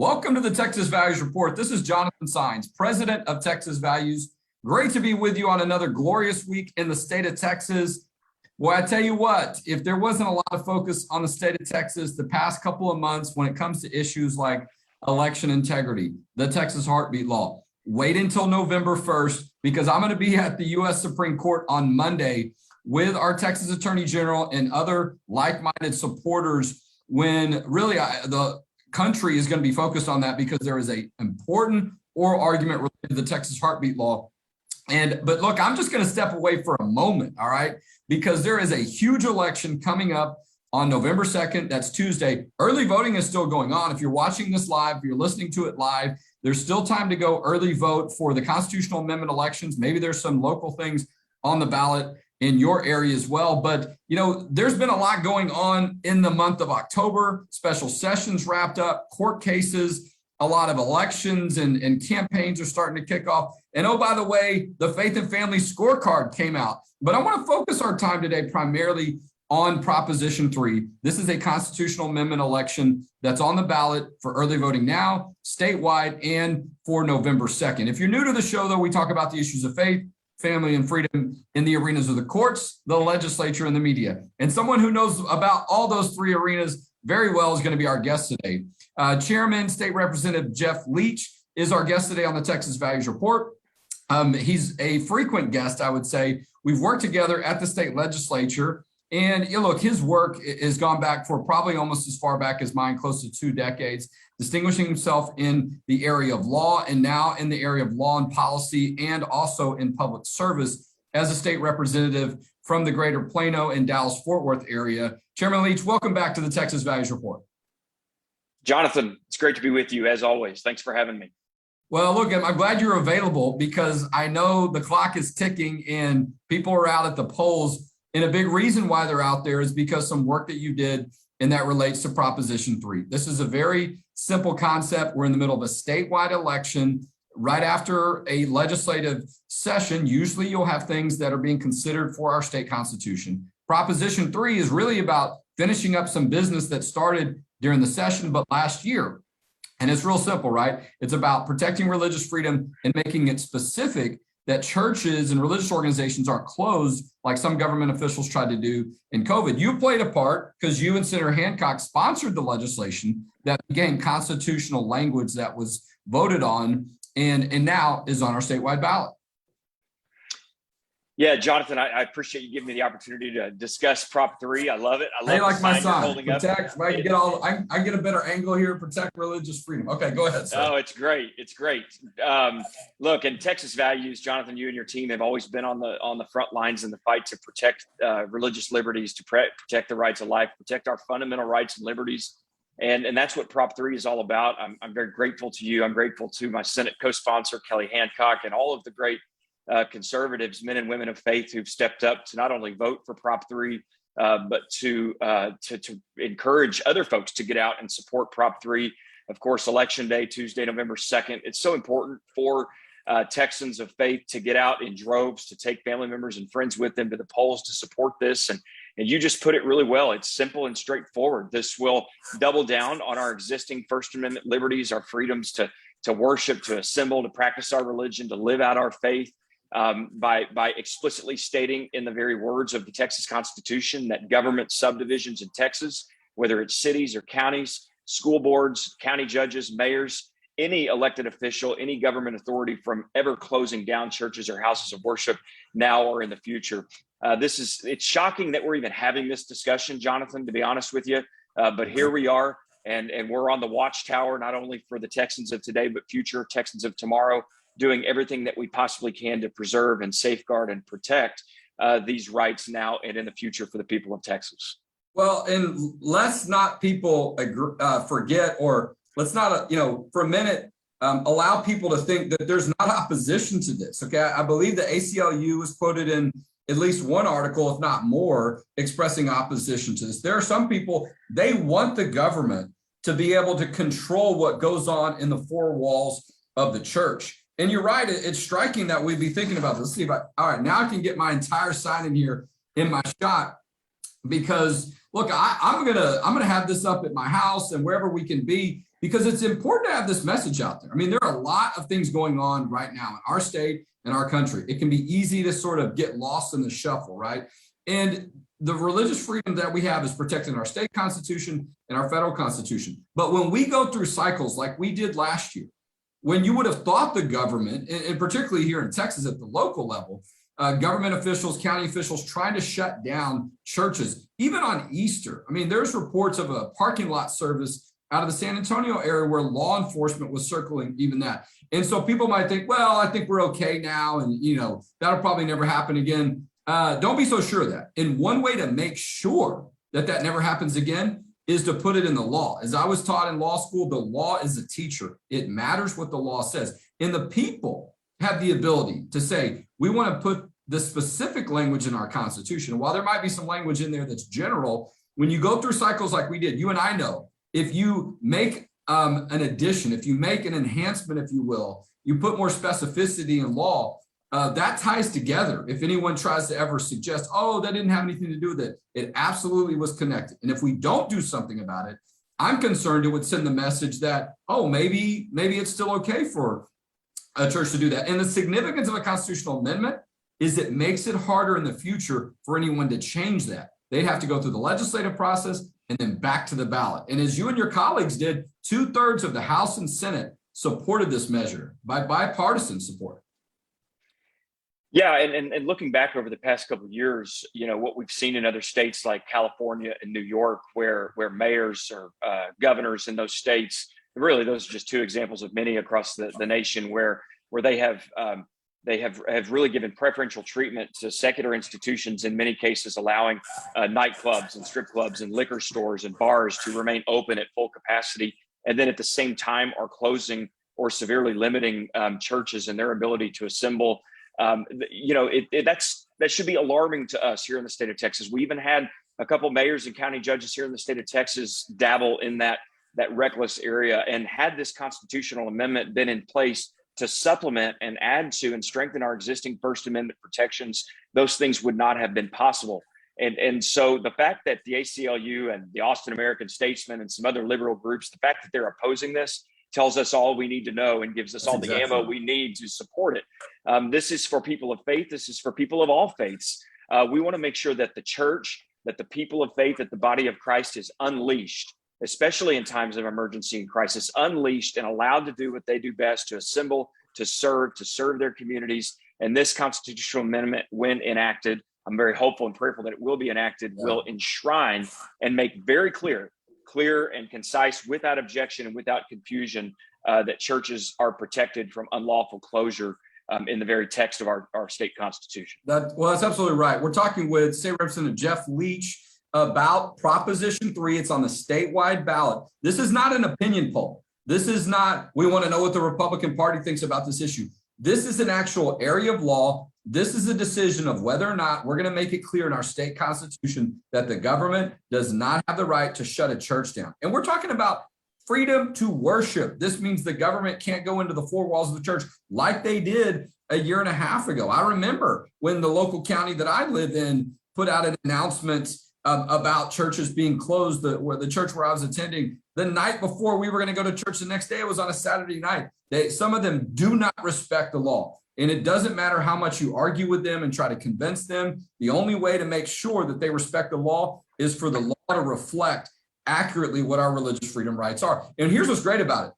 Welcome to the Texas Values Report. This is Jonathan Sines, president of Texas Values. Great to be with you on another glorious week in the state of Texas. Well, I tell you what, if there wasn't a lot of focus on the state of Texas the past couple of months when it comes to issues like election integrity, the Texas heartbeat law, wait until November 1st, because I'm going to be at the U.S. Supreme Court on Monday with our Texas Attorney General and other like-minded supporters when really the country is going to be focused on that, because there is an important oral argument related to the Texas heartbeat law. But look, I'm just going to step away for a moment, all right, because there is a huge election coming up on November 2nd. That's Tuesday. Early voting is still going on. If you're watching this live, if you're listening to it live, there's still time to go early vote for the constitutional amendment elections. Maybe there's some local things on the ballot in your area as well. But, you know, there's been a lot going on in the month of October. Special sessions wrapped up, court cases, a lot of elections and campaigns are starting to kick off. And oh, by the way, the Faith and Family Scorecard came out. But I want to focus our time today primarily on Proposition 3. This is a constitutional amendment election that's on the ballot for early voting now, statewide, and for November 2nd. If you're new to the show, though, we talk about the issues of faith, family, and freedom in the arenas of the courts, the legislature, and the media. And someone who knows about all those three arenas very well is going to be our guest today. Chairman State Representative Jeff Leach is our guest today on the Texas Values Report. He's a frequent guest, I would say. We've worked together at the state legislature. And you know, look, his work has gone back for probably almost as far back as mine, close to 2 decades, distinguishing himself in the area of law and now in the area of law and policy and also in public service as a state representative from the greater Plano and Dallas-Fort Worth area. Chairman Leach, welcome back to the Texas Values Report. Jonathan, it's great to be with you as always. Thanks for having me. Well, look, I'm glad you're available because I know the clock is ticking and people are out at the polls. And a big reason why they're out there is because some work that you did and that relates to Proposition 3. This is a very simple concept. We're in the middle of a statewide election. Right after a legislative session, usually you'll have things that are being considered for our state constitution. Proposition 3 is really about finishing up some business that started during the session, but last year. And it's real simple, right? It's about protecting religious freedom and making it specific that churches and religious organizations aren't closed like some government officials tried to do in COVID. You played a part because you and Senator Hancock sponsored the legislation that became constitutional language that was voted on and now is on our statewide ballot. Yeah, Jonathan, I appreciate you giving me the opportunity to discuss Prop 3. I love it. I love like my sign. Protect. Up. I get a better angle here. Protect religious freedom. Okay, go ahead, sir. Oh, it's great. It's great. Look, in Texas Values, Jonathan, you and your team have always been on the front lines in the fight to protect religious liberties, to protect the rights of life, protect our fundamental rights and liberties. And that's what Prop 3 is all about. I'm very grateful to you. I'm grateful to my Senate co-sponsor, Kelly Hancock, and all of the great conservatives, men and women of faith who've stepped up to not only vote for Prop 3, but to encourage other folks to get out and support Prop 3. Of course, Election Day, Tuesday, November 2nd. It's so important for Texans of faith to get out in droves, to take family members and friends with them to the polls to support this. And you just put it really well. It's simple and straightforward. This will double down on our existing First Amendment liberties, our freedoms to worship, to assemble, to practice our religion, to live out our faith. By explicitly stating in the very words of the Texas Constitution that government subdivisions in Texas, whether it's cities or counties, school boards, county judges, mayors, any elected official, any government authority from ever closing down churches or houses of worship now or in the future. It's shocking that we're even having this discussion, Jonathan, to be honest with you, but here we are. And we're on the watchtower, not only for the Texans of today, but future Texans of tomorrow, doing everything that we possibly can to preserve and safeguard and protect these rights now and in the future for the people of Texas. Well, and let's not people forget, or let's not, for a minute, allow people to think that there's not opposition to this. Okay, I believe the ACLU was quoted in at least one article, if not more, expressing opposition to this. There are some people, they want the government to be able to control what goes on in the four walls of the church. And you're right, it's striking that we'd be thinking about this. All right, now I can get my entire sign in here in my shot, because look, I'm gonna have this up at my house and wherever we can be, because it's important to have this message out there. I mean, there are a lot of things going on right now in our state and our country. It can be easy to sort of get lost in the shuffle, right? And the religious freedom that we have is protected in our state constitution and our federal constitution. But when we go through cycles like we did last year, when you would have thought the government, and particularly here in Texas at the local level, government officials, county officials trying to shut down churches, even on Easter. I mean, there's reports of a parking lot service out of the San Antonio area where law enforcement was circling even that. And so people might think, well, I think we're okay now. And, that'll probably never happen again. Don't be so sure of that. And one way to make sure that that never happens again is to put it in the law. As I was taught in law school, the law is a teacher. It matters what the law says. And the people have the ability to say, we want to put the specific language in our Constitution. While there might be some language in there that's general, when you go through cycles like we did, you and I know, if you make an addition, if you make an enhancement, if you will, you put more specificity in law, that ties together. If anyone tries to ever suggest, oh, that didn't have anything to do with it, it absolutely was connected. And if we don't do something about it, I'm concerned it would send the message that, oh, maybe it's still okay for a church to do that. And the significance of a constitutional amendment is it makes it harder in the future for anyone to change that. They'd have to go through the legislative process and then back to the ballot. And as you and your colleagues did, 2/3 of the House and Senate supported this measure by bipartisan support. Yeah, and looking back over the past couple of years, what we've seen in other states like California and New York, where mayors or governors in those states, really those are just two examples of many across the nation where they have really given preferential treatment to secular institutions, in many cases allowing nightclubs and strip clubs and liquor stores and bars to remain open at full capacity, and then at the same time are closing or severely limiting churches and their ability to assemble. That should be alarming to us here in the state of Texas. We even had a couple mayors and county judges here in the state of Texas dabble in that reckless area. And had this constitutional amendment been in place to supplement and add to and strengthen our existing First Amendment protections, those things would not have been possible. And so the fact that the ACLU and the Austin American Statesman and some other liberal groups, the fact that they're opposing this tells us all we need to know and gives us all the ammo we need to support it. This is for people of faith. This is for people of all faiths. We want to make sure that the church, that the people of faith, that the body of Christ is unleashed, especially in times of emergency and crisis, unleashed and allowed to do what they do best, to assemble, to serve their communities. And this constitutional amendment, when enacted, I'm very hopeful and prayerful that it will be enacted, will enshrine and make very clear and concise, without objection and without confusion, that churches are protected from unlawful closure in the very text of our state constitution. That's absolutely right. We're talking with State Representative Jeff Leach about Proposition 3. It's on the statewide ballot. This is not an opinion poll. This is not, we want to know what the Republican Party thinks about this issue. This is an actual area of law. This is a decision of whether or not we're going to make it clear in our state constitution that the government does not have the right to shut a church down. And we're talking about freedom to worship. This means the government can't go into the four walls of the church like they did a year and a half ago. I remember when the local county that I live in put out an announcement about churches being closed, the church where I was attending, the night before we were going to go to church the next day. It was on a Saturday night. Some of them do not respect the law. And it doesn't matter how much you argue with them and try to convince them. The only way to make sure that they respect the law is for the law to reflect accurately what our religious freedom rights are. And here's what's great about it,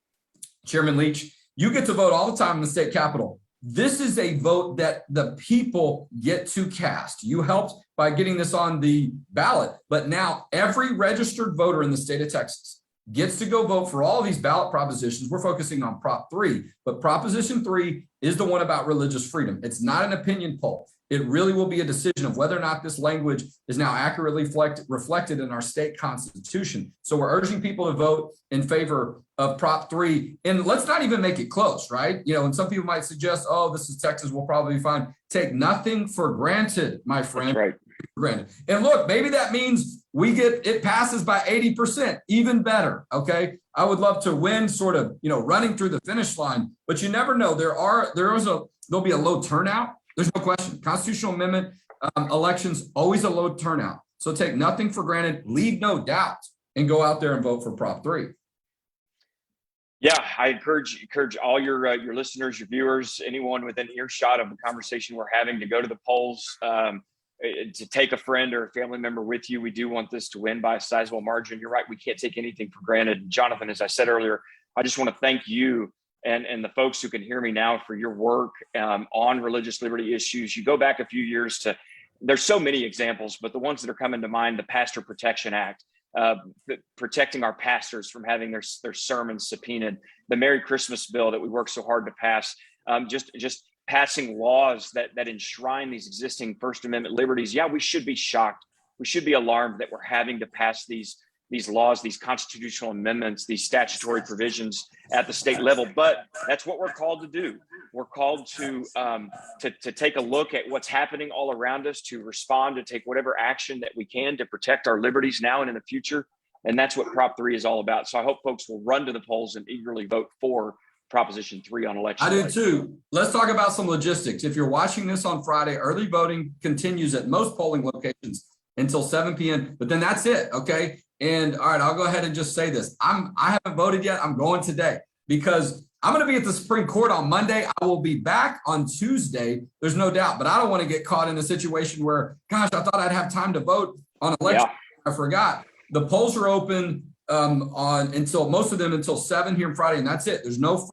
Chairman Leach. You get to vote all the time in the state capitol. This is a vote that the people get to cast. You helped by getting this on the ballot, but now every registered voter in the state of Texas gets to go vote for all of these ballot propositions. We're focusing on Prop 3, but Proposition 3 is the one about religious freedom. It's not an opinion poll. It really will be a decision of whether or not this language is now accurately reflected in our state constitution. So we're urging people to vote in favor of Prop 3. And let's not even make it close, right? And some people might suggest, oh, this is Texas, we'll probably be fine. Take nothing for granted, my friend. That's right. Granted. And look, maybe that means it passes by 80%, even better. Okay. I would love to win sort of, running through the finish line, but you never know. There'll be a low turnout. There's no question. Constitutional amendment elections, always a low turnout. So take nothing for granted, leave no doubt, and go out there and vote for Prop 3. Yeah, I encourage all your listeners, your viewers, anyone within earshot of the conversation we're having to go to the polls, to take a friend or a family member with you. We do want this to win by a sizable margin. You're right, we can't take anything for granted. Jonathan, as I said earlier, I just want to thank you and the folks who can hear me now for your work on religious liberty issues. You go back a few years to, there's so many examples, but the ones that are coming to mind, the Pastor Protection Act, protecting our pastors from having their sermons subpoenaed, the Merry Christmas bill that we worked so hard to pass, just passing laws that enshrine these existing First Amendment liberties. Yeah, we should be shocked. We should be alarmed that we're having to pass these laws, these constitutional amendments, these statutory provisions at the state level. But that's what we're called to do. We're called to take a look at what's happening all around us, to respond, to take whatever action that we can to protect our liberties now and in the future. And that's what Prop 3 is all about. So I hope folks will run to the polls and eagerly vote for Proposition 3 on election day. I do too. Let's talk about some logistics. If you're watching this on Friday, early voting continues at most polling locations until 7 p.m. But then that's it, okay? And all right, I'll go ahead and just say this. I haven't voted yet. I'm going today because I'm going to be at the Supreme Court on Monday. I will be back on Tuesday. There's no doubt, but I don't want to get caught in a situation where, gosh, I thought I'd have time to vote on election. Yeah. I forgot. The polls are open until most of them until 7 here on Friday, and that's it. There's no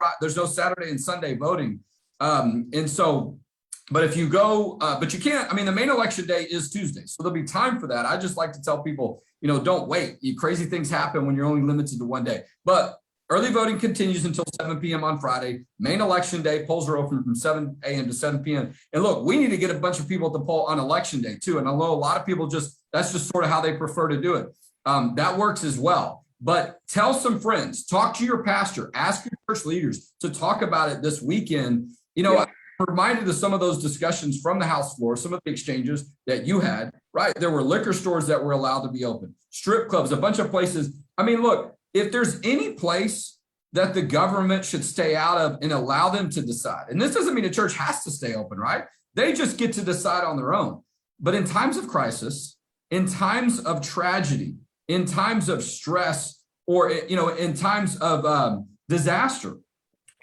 Saturday and Sunday voting. But if you go, but you can't, I mean, the main election day is Tuesday. So there'll be time for that. I just like to tell people, don't wait. Crazy things happen when you're only limited to one day. But early voting continues until 7 p.m. on Friday. Main election day, polls are open from 7 a.m. to 7 p.m. And look, we need to get a bunch of people at the poll on election day too. And I know a lot of people that's just sort of how they prefer to do it. That works as well. But tell some friends, talk to your pastor, ask your church leaders to talk about it this weekend. I'm reminded of some of those discussions from the House floor, some of the exchanges that you had, right? There were liquor stores that were allowed to be open, strip clubs, a bunch of places. I mean, look, if there's any place that the government should stay out of and allow them to decide, and this doesn't mean the church has to stay open, right? They just get to decide on their own. But in times of crisis, in times of tragedy, in times of stress, or, in times of disaster,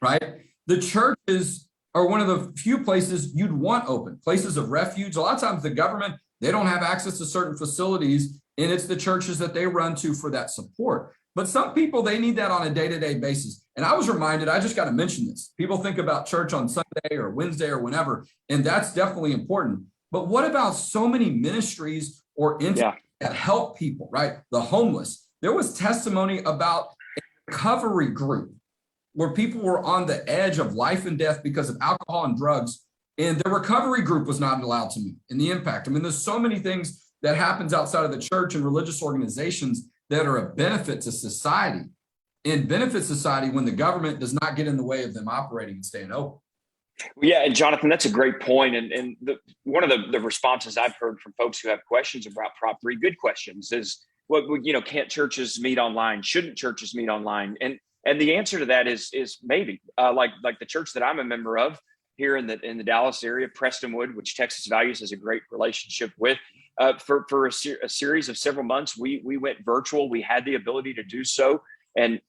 right? The churches are one of the few places you'd want open, places of refuge. A lot of times the government, they don't have access to certain facilities, and it's the churches that they run to for that support. But some people, they need that on a day-to-day basis. And I was reminded, I just got to mention this. People think about church on Sunday or Wednesday or whenever, and that's definitely important. But what about so many ministries or entities that help people, right? The homeless. There was testimony about a recovery group where people were on the edge of life and death because of alcohol and drugs, and the recovery group was not allowed to meet, and the impact. I mean, there's so many things that happens outside of the church and religious organizations that are a benefit to society, and benefit society when the government does not get in the way of them operating and staying open. Yeah, and Jonathan, that's a great point. And one of the responses I've heard from folks who have questions about Prop 3, good questions, is, can't churches meet online? Shouldn't churches meet online? And the answer to that is maybe. Like the church that I'm a member of here in the Dallas area, Prestonwood, which Texas Values has a great relationship with. For a series of several months, we went virtual. We had the ability to do so, and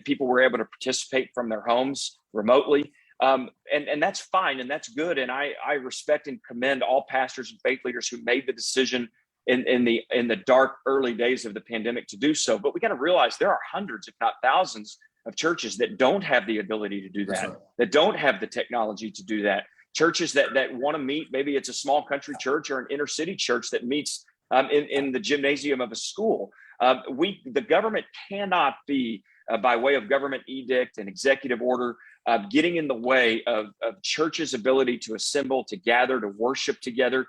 people were able to participate from their homes remotely. And that's fine, and that's good. And I respect and commend all pastors and faith leaders who made the decision in the dark early days of the pandemic to do so. But we got to realize there are hundreds, if not thousands, of churches that don't have the ability to do that, that don't have the technology to do that. Churches that want to meet, maybe it's a small country church or an inner city church that meets in the gymnasium of a school. The government cannot be, by way of government edict and executive order, getting in the way of churches' ability to assemble, to gather, to worship together.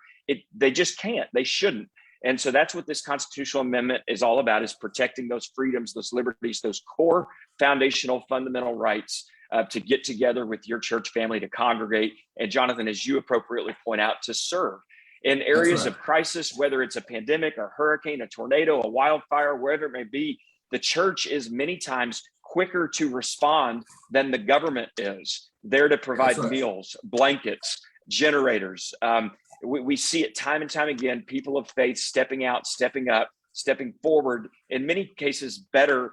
They just can't. They shouldn't. And so that's what this constitutional amendment is all about, is protecting those freedoms, those liberties, those core foundational fundamental rights to get together with your church family, to congregate. And Jonathan, as you appropriately point out, to serve in areas of crisis, whether it's a pandemic, a hurricane, a tornado, a wildfire, wherever it may be. The church is many times quicker to respond than the government is. There to provide meals, blankets, generators, we see it time and time again, people of faith stepping out, stepping up, stepping forward, in many cases better,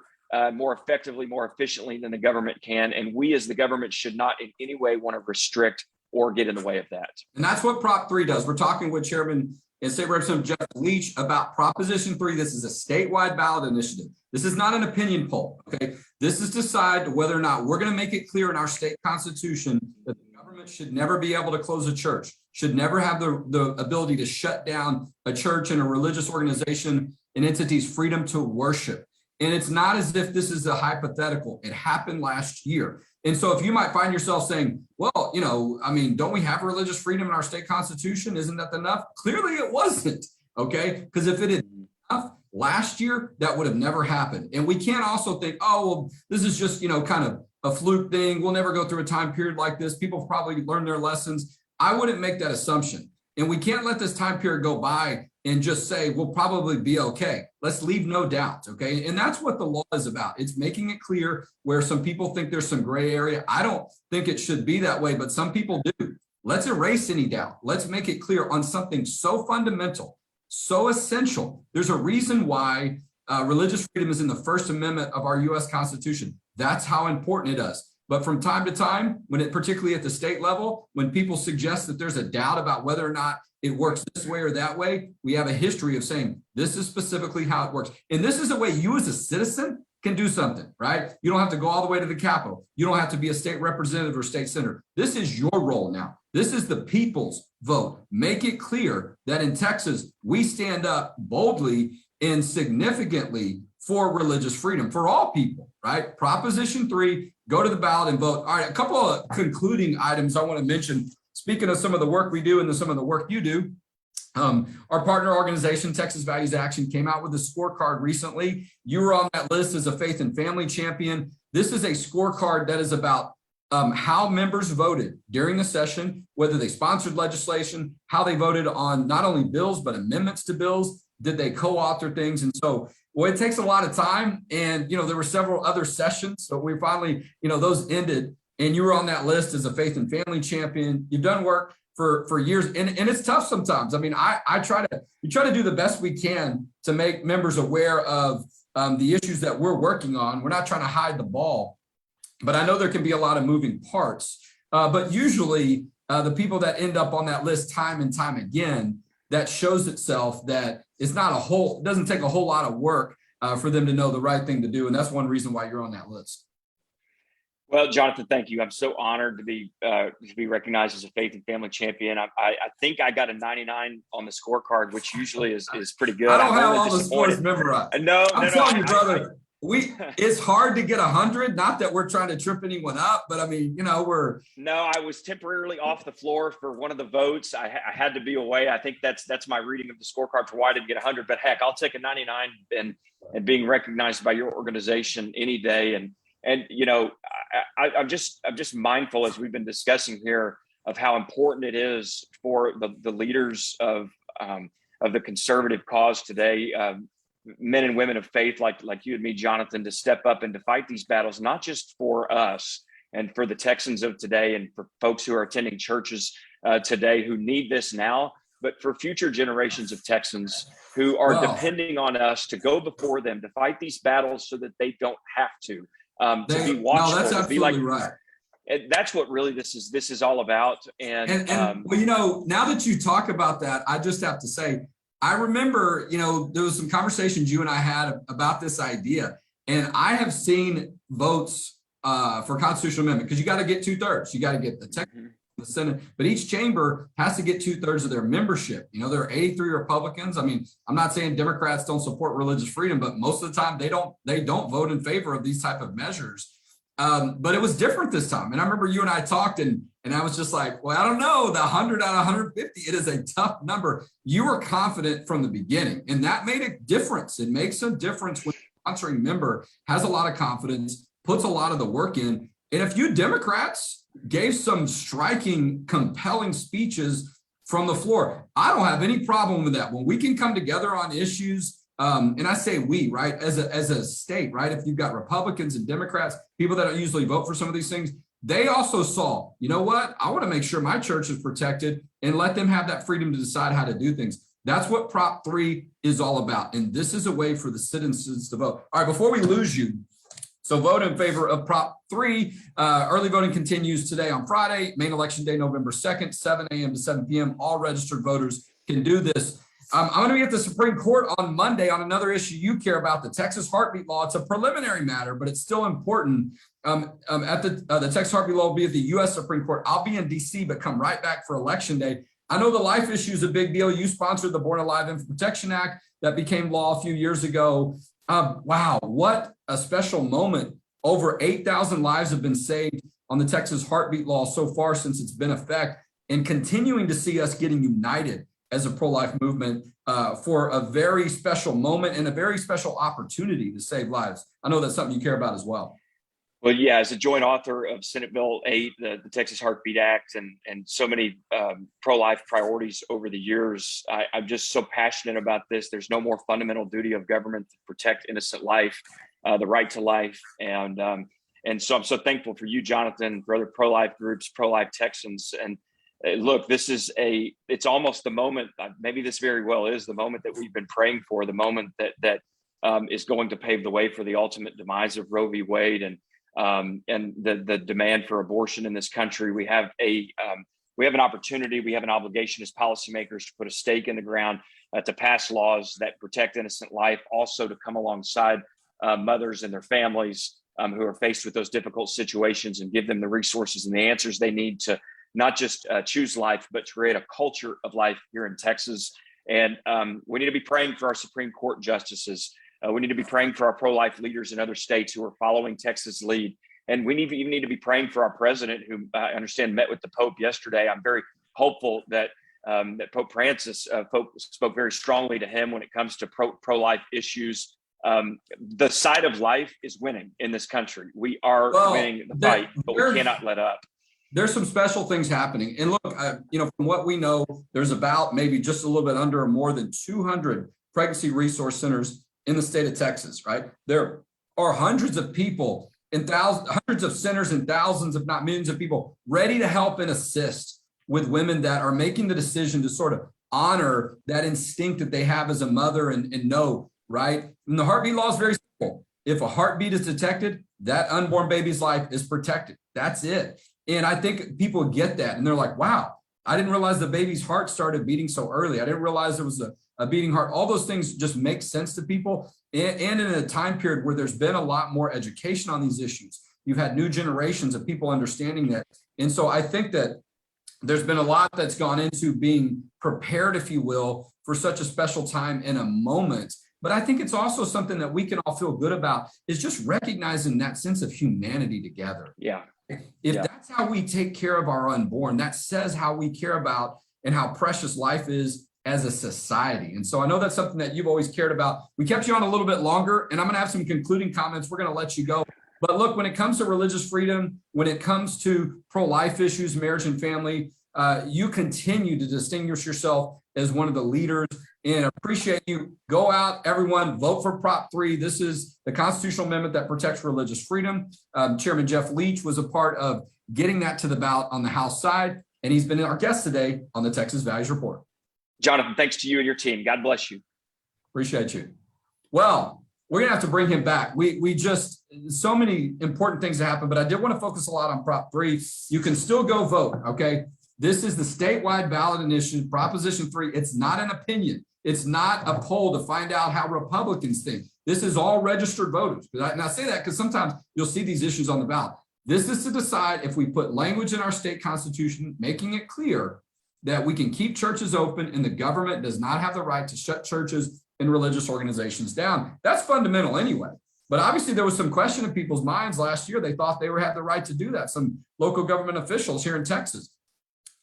more effectively, more efficiently than the government can. And we as the government should not in any way want to restrict or get in the way of that. And that's what Prop 3 does. We're talking with Chairman and State Representative Jeff Leach about Proposition 3. This is a statewide ballot initiative. This is not an opinion poll, okay? This is to decide whether or not we're going to make it clear in our state constitution that the government should never be able to close a church, should never have the ability to shut down a church and a religious organization and entity's freedom to worship. And it's not as if this is a hypothetical. It happened last year. And so if you might find yourself saying, well, you know, I mean, don't we have religious freedom in our state constitution? Isn't that enough? Clearly it wasn't, okay? Because if it had been enough last year, that would have never happened. And we can't also think, oh, well, this is just, you know, kind of a fluke thing. We'll never go through a time period like this. People probably learned their lessons. I wouldn't make that assumption. And we can't let this time period go by and just say, we'll probably be okay. Let's leave no doubt, okay? And that's what the law is about. It's making it clear where some people think there's some gray area. I don't think it should be that way, but some people do. Let's erase any doubt. Let's make it clear on something so fundamental, so essential. There's a reason why religious freedom is in the First Amendment of our U.S. Constitution. That's how important it is. But from time to time, when it, particularly at the state level, when people suggest that there's a doubt about whether or not it works this way or that way, we have a history of saying, this is specifically how it works. And this is a way you as a citizen can do something, right? You don't have to go all the way to the Capitol. You don't have to be a state representative or state senator. This is your role now. This is the people's vote. Make it clear that in Texas, we stand up boldly and significantly for religious freedom for all people, right? Proposition 3, go to the ballot and vote. All right, a couple of concluding items I want to mention. Speaking of some of the work we do and some of the work you do, our partner organization, Texas Values Action, came out with a scorecard recently. You were on that list as a faith and family champion. This is a scorecard that is about how members voted during the session, whether they sponsored legislation, how they voted on not only bills, but amendments to bills. Did they co-author things? And so, well, it takes a lot of time. And, you know, there were several other sessions. So we finally, you know, those ended. And you were on that list as a faith and family champion. You've done work for years, and it's tough sometimes. I mean, we try to do the best we can to make members aware of the issues that we're working on. We're not trying to hide the ball, but I know there can be a lot of moving parts. But usually the people that end up on that list time and time again, that shows itself that it's not it doesn't take a whole lot of work for them to know the right thing to do. And that's one reason why you're on that list. Well, Jonathan, thank you. I'm so honored to be recognized as a faith and family champion. I think I got a 99 on the scorecard, which usually is pretty good. I don't have all the scores memorized. I'm telling you, brother. It's hard to get 100. Not that we're trying to trip anyone up, but I mean, you know, No, I was temporarily off the floor for one of the votes. I had to be away. I think that's my reading of the scorecard for why I didn't get 100. But heck, I'll take a 99 and being recognized by your organization any day. And you know, I'm just mindful, as we've been discussing here, of how important it is for the leaders of the conservative cause today, men and women of faith like you and me, Jonathan, to step up and to fight these battles, not just for us and for the Texans of today and for folks who are attending churches today who need this now, but for future generations of Texans who are depending on us to go before them to fight these battles so that they don't have to. To be watchful, that's absolutely right. That's what really this is all about. And well, you know, now that you talk about that, I just have to say, I remember, you know, there was some conversations you and I had about this idea, and I have seen votes for constitutional amendment because you got to get 2/3. You got to get the Texas, the Senate, but each chamber has to get 2/3 of their membership. You know, there are 83 Republicans. I mean, I'm not saying Democrats don't support religious freedom, but most of the time they don't vote in favor of these type of measures. But it was different this time. And I remember you and I talked and I was just like, well, I don't know, the 100 out of 150, it is a tough number. You were confident from the beginning, and that made a difference. It makes a difference when the sponsoring member has a lot of confidence, puts a lot of the work in. And if you Democrats gave some striking, compelling speeches from the floor, I don't have any problem with that. When we can come together on issues, and I say we, right, as a state, right, if you've got Republicans and Democrats, people that don't usually vote for some of these things, they also saw, you know what? I want to make sure my church is protected and let them have that freedom to decide how to do things. That's what Prop 3 is all about. And this is a way for the citizens to vote. All right, before we lose you, so vote in favor of Prop 3. Early voting continues today on Friday, main election day, November 2nd, 7 a.m. to 7 p.m. All registered voters can do this. I'm going to be at the Supreme Court on Monday on another issue you care about, the Texas heartbeat law. It's a preliminary matter, but it's still important. At the Texas heartbeat law will be at the U.S. Supreme Court. I'll be in D.C., but come right back for Election Day. I know the life issue is a big deal. You sponsored the Born Alive Infant Protection Act that became law a few years ago. Wow, what a special moment. Over 8,000 lives have been saved on the Texas heartbeat law so far since it's been in effect, and continuing to see us getting united as a pro-life movement for a very special moment and a very special opportunity to save lives. I know that's something you care about as well. Well, yeah, as a joint author of Senate Bill 8, the Texas Heartbeat Act, and so many pro-life priorities over the years, I'm just so passionate about this. There's no more fundamental duty of government to protect innocent life, the right to life. And so I'm so thankful for you, Jonathan, for other pro-life groups, pro-life Texans. And look, it's almost the moment, maybe this very well is the moment that we've been praying for, the moment that is going to pave the way for the ultimate demise of Roe v. Wade and the demand for abortion in this country. We have an opportunity, we have an obligation as policymakers to put a stake in the ground, to pass laws that protect innocent life, also to come alongside mothers and their families who are faced with those difficult situations and give them the resources and the answers they need to not just choose life, but to create a culture of life here in Texas. And we need to be praying for our Supreme Court justices. We need to be praying for our pro-life leaders in other states who are following Texas' lead. And we even need to be praying for our president, who I understand met with the Pope yesterday. I'm very hopeful that Pope Francis spoke very strongly to him when it comes to pro-life issues. The side of life is winning in this country. We are winning the fight, but we cannot let up. There's some special things happening. And look, from what we know, there's about maybe just a little bit under or more than 200 pregnancy resource centers in the state of Texas, right? There are hundreds of people and hundreds of centers and thousands, if not millions of people ready to help and assist with women that are making the decision to sort of honor that instinct that they have as a mother and know, right? And the heartbeat law is very simple. If a heartbeat is detected, that unborn baby's life is protected. That's it. And I think people get that and they're like, wow, I didn't realize the baby's heart started beating so early. I didn't realize there was a beating heart. All those things just make sense to people. And in a time period where there's been a lot more education on these issues, you've had new generations of people understanding that. And so I think that there's been a lot that's gone into being prepared, if you will, for such a special time in a moment. But I think it's also something that we can all feel good about, is just recognizing that sense of humanity together. Yeah. If that's how we take care of our unborn, that says how we care about and how precious life is as a society. And so I know that's something that you've always cared about. We kept you on a little bit longer, and I'm going to have some concluding comments. We're going to let you go. But look, when it comes to religious freedom, when it comes to pro-life issues, marriage and family, you continue to distinguish yourself as one of the leaders, and appreciate you. Go out, everyone, vote for Prop 3. This is the constitutional amendment that protects religious freedom. Chairman Jeff Leach was a part of getting that to the ballot on the House side, and he's been our guest today on the Texas Values Report. Jonathan, thanks to you and your team. God bless you. Appreciate you. Well, we're gonna have to bring him back. We just, so many important things to happen, but I did want to focus a lot on Prop 3. You can still go vote, okay? This is the statewide ballot initiative, Proposition 3. It's not an opinion. It's not a poll to find out how Republicans think. This is all registered voters. And I say that because sometimes you'll see these issues on the ballot. This is to decide if we put language in our state constitution, making it clear that we can keep churches open and the government does not have the right to shut churches and religious organizations down. That's fundamental anyway. But obviously there was some question in people's minds last year. They thought they had the right to do that. Some local government officials here in Texas.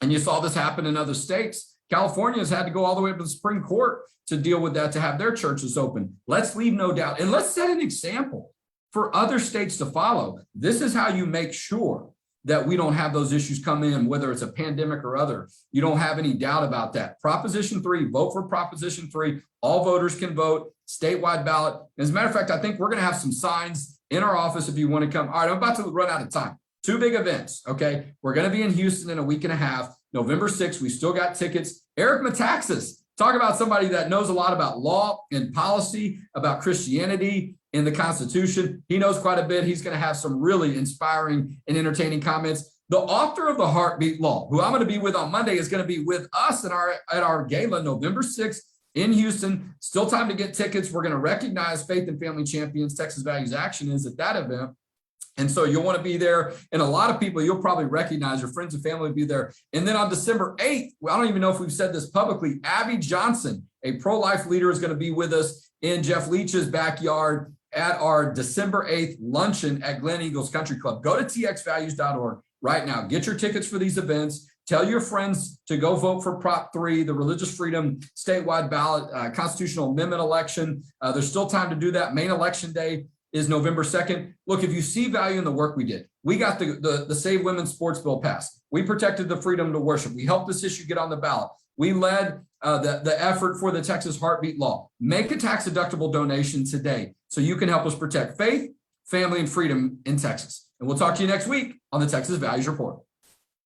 And you saw this happen in other states. California has had to go all the way up to the Supreme Court to deal with that, to have their churches open. Let's leave no doubt. And let's set an example for other states to follow. This is how you make sure that we don't have those issues come in, whether it's a pandemic or other. You don't have any doubt about that. Proposition 3, vote for Proposition 3. All voters can vote, statewide ballot. As a matter of fact, I think we're going to have some signs in our office if you want to come. All right, I'm about to run out of time. 2 big events, okay? We're going to be in Houston in a week and a half. November 6th, we still got tickets. Eric Metaxas, talk about somebody that knows a lot about law and policy, about Christianity and the Constitution. He knows quite a bit. He's going to have some really inspiring and entertaining comments. The author of the Heartbeat Law, who I'm going to be with on Monday, is going to be with us at our gala November 6th in Houston. Still time to get tickets. We're going to recognize Faith and Family Champions. Texas Values Action is at that event. And so you'll want to be there. And a lot of people you'll probably recognize, your friends and family will be there. And then on December 8th, I don't even know if we've said this publicly, Abby Johnson, a pro-life leader, is going to be with us in Jeff Leach's backyard at our December 8th luncheon at Glen Eagles Country Club. Go to txvalues.org right now. Get your tickets for these events. Tell your friends to go vote for Prop 3, the Religious Freedom statewide ballot constitutional amendment election. There's still time to do that. Main election day is November 2nd. Look, if you see value in the work we did, we got the Save Women's Sports Bill passed. We protected the freedom to worship. We helped this issue get on the ballot. We led the effort for the Texas Heartbeat Law. Make a tax-deductible donation today so you can help us protect faith, family, and freedom in Texas. And we'll talk to you next week on the Texas Values Report.